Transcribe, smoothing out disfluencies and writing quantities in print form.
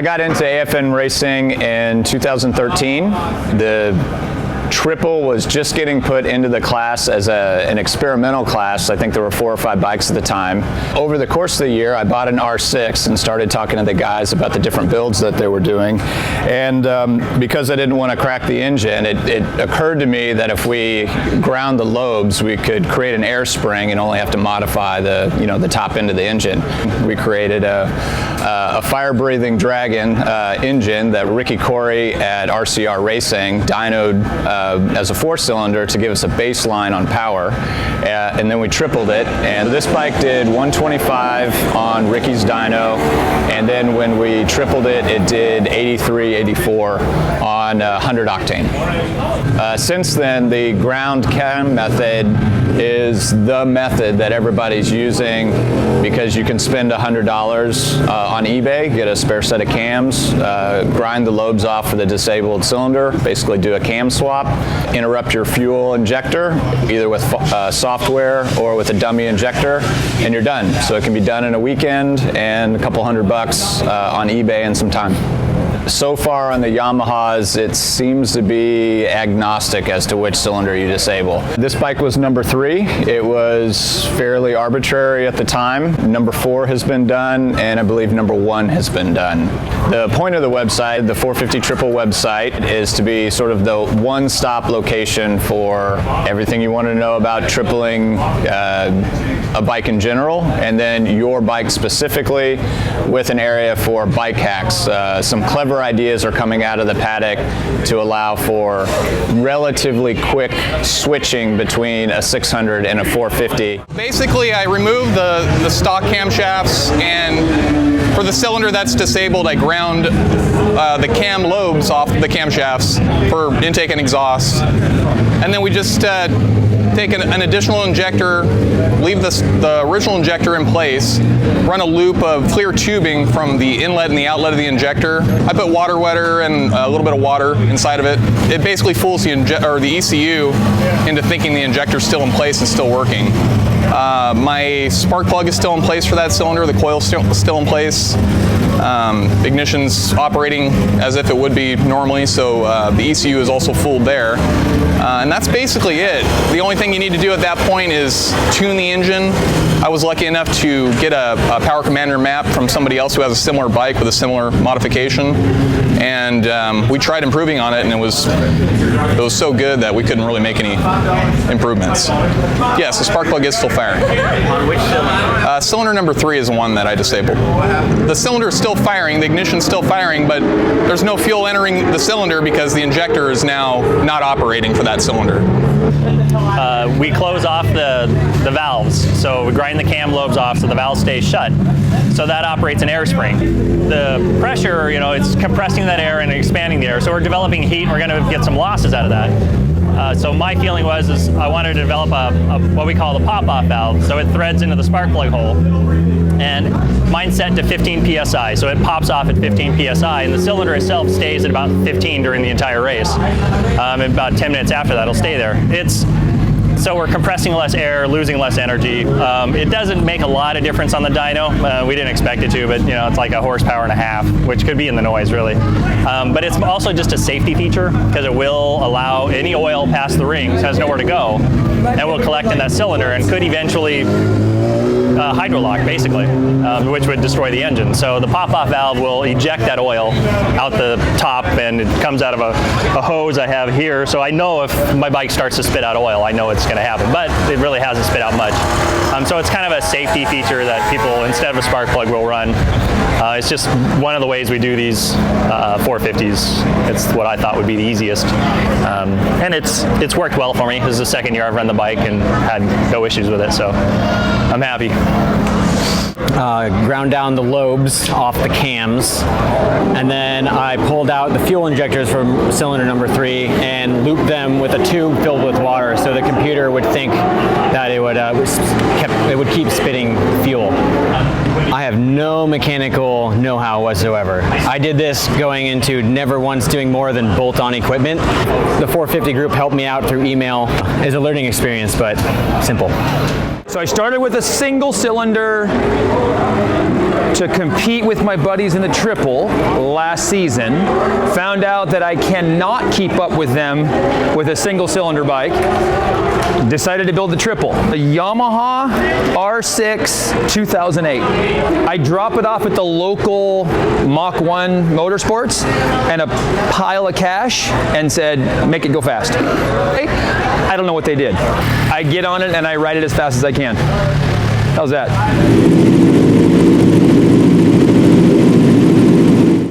I got into AFM racing in 2013. The triple was just getting put into the class as an experimental class. I think there were 4 or 5 bikes at the time. Over the course of the year, I bought an R6 and started talking to the guys about the different builds that they were doing. And because I didn't want to crack the engine, it occurred to me that if we ground the lobes, we could create an air spring and only have to modify the top end of the engine. We created a fire-breathing Dragon engine that Ricky Corey at RCR Racing dynoed as a 4-cylinder to give us a baseline on power, and then we tripled it, and this bike did 125 on Ricky's dyno, and then when we tripled it, it did 83, 84 on 100 octane. Since then, the ground cam method is the method that everybody's using because you can spend $100 on eBay, get a spare set of cams, grind the lobes off for the disabled cylinder, basically do a cam swap, interrupt your fuel injector, either with software or with a dummy injector, and you're done. So it can be done in a weekend and a couple $100 on eBay and some time. So far on the Yamahas, it seems to be agnostic as to which cylinder you disable. This bike was number 3. It was fairly arbitrary at the time. Number 4 has been done, and I believe number 1 has been done. The point of the website, the 450 Triple website, is to be sort of the one-stop location for everything you want to know about tripling a bike in general, and then your bike specifically, with an area for bike hacks. Some clever ideas are coming out of the paddock to allow for relatively quick switching between a 600 and a 450. Basically, I removed the stock camshafts, and for the cylinder that's disabled, I ground the cam lobes off the camshafts for intake and exhaust. And then we just take an additional injector, leave the original injector in place, run a loop of clear tubing from the inlet and the outlet of the injector. I put water wetter and a little bit of water inside of it. It basically fools the ECU into thinking the injector's still in place and still working. My spark plug is still in place for that cylinder. The coil's still in place. Ignition's operating as if it would be normally, so the ECU is also fooled there. And that's basically it. The only thing you need to do at that point is tune the engine. I was lucky enough to get a Power Commander map from somebody else who has a similar bike with a similar modification, and we tried improving on it, and it was so good that we couldn't really make any improvements. Yes, the spark plug is still firing. On which cylinder? Cylinder number 3 is the one that I disabled. The cylinder is still firing, the ignition's still firing, but there's no fuel entering the cylinder because the injector is now not operating for that cylinder. We close off the valves, so we grind the cam lobes off so the valve stays shut. So that operates an air spring. The pressure, it's compressing that air and expanding the air. So we're developing heat, and we're going to get some losses out of that. So my feeling was I wanted to develop what we call the pop-off valve. So it threads into the spark plug hole, and mine's set to 15 psi. So it pops off at 15 psi, and the cylinder itself stays at about 15 during the entire race. And about 10 minutes after that, it'll stay there. So we're compressing less air, losing less energy. It doesn't make a lot of difference on the dyno. We didn't expect it to, but it's like a horsepower and a half, which could be in the noise really. But it's also just a safety feature because it will allow any oil past the rings, has nowhere to go, and will collect in that cylinder and could eventually hydrolock, basically, which would destroy the engine. So the pop-off valve will eject that oil out the top, and it comes out of a hose I have here. So I know if my bike starts to spit out oil, I know it's going to happen, but it really hasn't spit out much. So it's kind of a safety feature that people, instead of a spark plug, will run. It's just one of the ways we do these 450s. It's what I thought would be the easiest. And it's worked well for me. This is the second year I've run the bike and had no issues with it, so I'm happy. Ground down the lobes off the cams, and then I pulled out the fuel injectors from cylinder number 3 and looped them with a tube filled with water, so the computer would think that it would keep spitting fuel. I have no mechanical know-how whatsoever. I did this going into never once doing more than bolt-on equipment. The 450 group helped me out through email. It's a learning experience, but simple. So I started with a single cylinder to compete with my buddies in the triple last season, found out that I cannot keep up with them with a single cylinder bike, decided to build the triple. The Yamaha R6 2008. I drop it off at the local Mach 1 Motorsports and a pile of cash and said, make it go fast. I don't know what they did. I get on it and I ride it as fast as I can. How's that?